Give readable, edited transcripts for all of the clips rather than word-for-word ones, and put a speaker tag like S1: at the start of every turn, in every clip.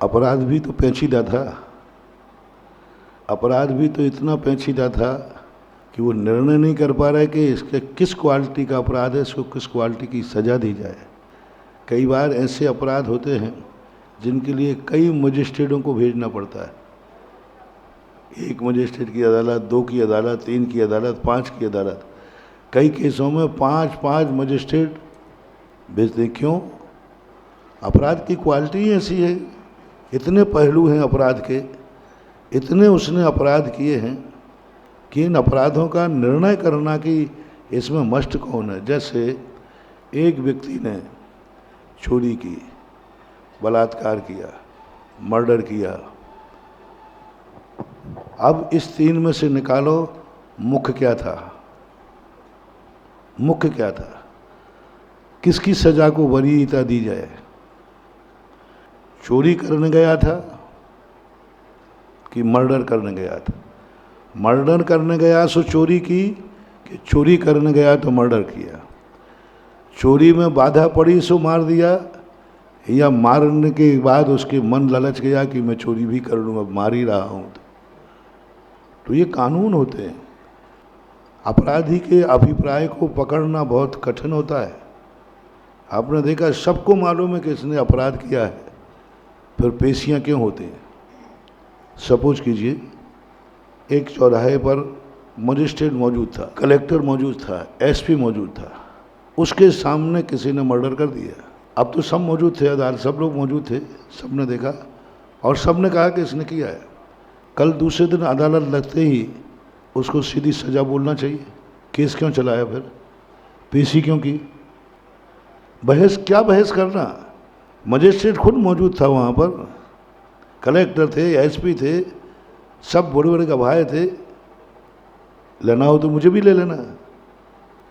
S1: अपराध भी तो पेचीदा था। अपराध भी तो इतना पेचीदा था कि वो निर्णय नहीं कर पा रहे कि इसके किस क्वालिटी का अपराध है, इसको किस क्वालिटी की सज़ा दी जाए। कई बार ऐसे अपराध होते हैं जिनके लिए कई मजिस्ट्रेटों को भेजना पड़ता है। एक मजिस्ट्रेट की अदालत, 2 की अदालत, 3 की अदालत, 5 की अदालत। कई केसों में 5-5 मजिस्ट्रेट भेजते। क्यों? अपराध की क्वालिटी ऐसी है, इतने पहलू हैं अपराध के, इतने उसने अपराध किए हैं कि इन अपराधों का निर्णय करना कि इसमें मस्ट कौन है। जैसे एक व्यक्ति ने चोरी की, बलात्कार किया, मर्डर किया। अब इस 3 में से निकालो मुख्य क्या था, मुख्य क्या था, किसकी सजा को वरीयता दी जाए। चोरी करने गया था कि मर्डर करने गया था। मर्डर करने गया सो चोरी की, कि चोरी करने गया तो मर्डर किया। चोरी में बाधा पड़ी सो मार दिया, या मारने के बाद उसके मन ललच गया कि मैं चोरी भी कर लूँगा, मार ही रहा हूँ। तो ये कानून होते हैं। अपराधी के अभिप्राय को पकड़ना बहुत कठिन होता है। आपने देखा, सबको मालूम है कि इसने अपराध किया है, फिर पेशियां क्यों होती हैं। सपोज कीजिए एक चौराहे पर मजिस्ट्रेट मौजूद था, कलेक्टर मौजूद था, एसपी मौजूद था, उसके सामने किसी ने मर्डर कर दिया। अब तो सब मौजूद थे, अदालत सब लोग मौजूद थे, सबने देखा और सबने कहा कि इसने किया है। कल दूसरे दिन अदालत लगते ही उसको सीधी सज़ा बोलना चाहिए। केस क्यों चलाया, फिर पेशी क्यों की, बहस क्या बहस करना। मजिस्ट्रेट खुद मौजूद था वहाँ पर, कलेक्टर थे, एसपी थे, सब बड़े बड़े गवाह थे। लेना हो तो मुझे भी ले लेना,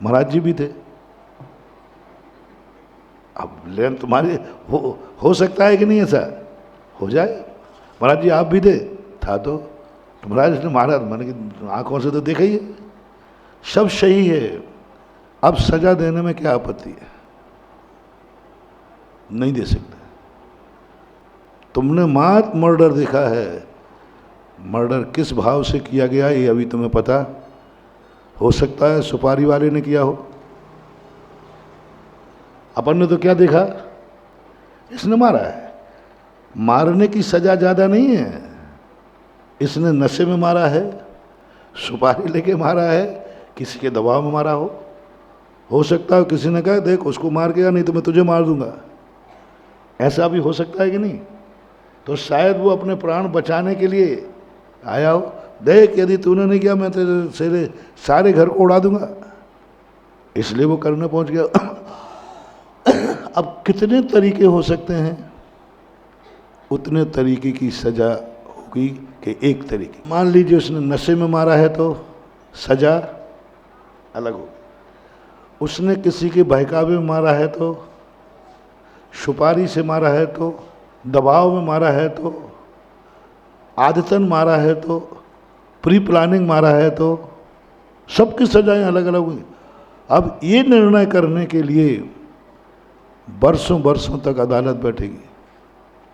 S1: महाराज जी भी थे। अब लेन तुम्हारे हो सकता है कि नहीं, ऐसा हो जाए। महाराज जी आप भी थे, था तो महाराज ने मारा, मैंने कि आंखों से तो देखा ही है, सब सही है। अब सजा देने में क्या आपत्ति है? नहीं दे सकते। तुमने मात मर्डर देखा है, मर्डर किस भाव से किया गया ये अभी तुम्हें पता हो सकता है सुपारी वाले ने किया हो। अपन ने तो क्या देखा, इसने मारा है। मारने की सजा ज़्यादा नहीं है, इसने नशे में मारा है, सुपारी लेके मारा है, किसी के दबाव में मारा हो सकता है किसी ने कहा देख उसको मार के, नहीं तो मैं तुझे मार दूंगा, ऐसा भी हो सकता है कि नहीं। तो शायद वो अपने प्राण बचाने के लिए आया हो, देख यदि तूने नहीं किया मैं तेरे सारे घर को उड़ा दूंगा, इसलिए वो करने पहुंच गया। अब कितने तरीके हो सकते हैं, उतने तरीके की सजा होगी कि एक तरीके। मान लीजिए उसने नशे में मारा है तो सजा अलग होगी, उसने किसी के बहकावे में मारा है तो, सुपारी से मारा है तो, दबाव में मारा है तो, आदतन मारा है तो, प्री प्लानिंग मारा है तो, सबकी सजाएं अलग अलग हुई। अब ये निर्णय करने के लिए बरसों बरसों तक अदालत बैठेगी,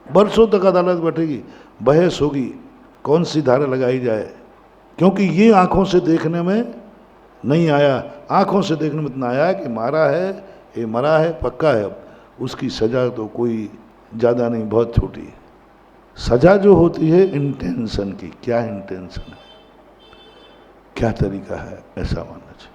S1: बरसों तक अदालत बैठेगी, बहस होगी कौन सी धारा लगाई जाए, क्योंकि ये आंखों से देखने में नहीं आया। आंखों से देखने में इतना आया कि मारा है, ये मरा है, पक्का है। अब उसकी सज़ा तो कोई ज़्यादा नहीं, बहुत छोटी है। सज़ा जो होती है इंटेंशन की, क्या इंटेंशन है, क्या तरीका है, ऐसा मानना चाहिए।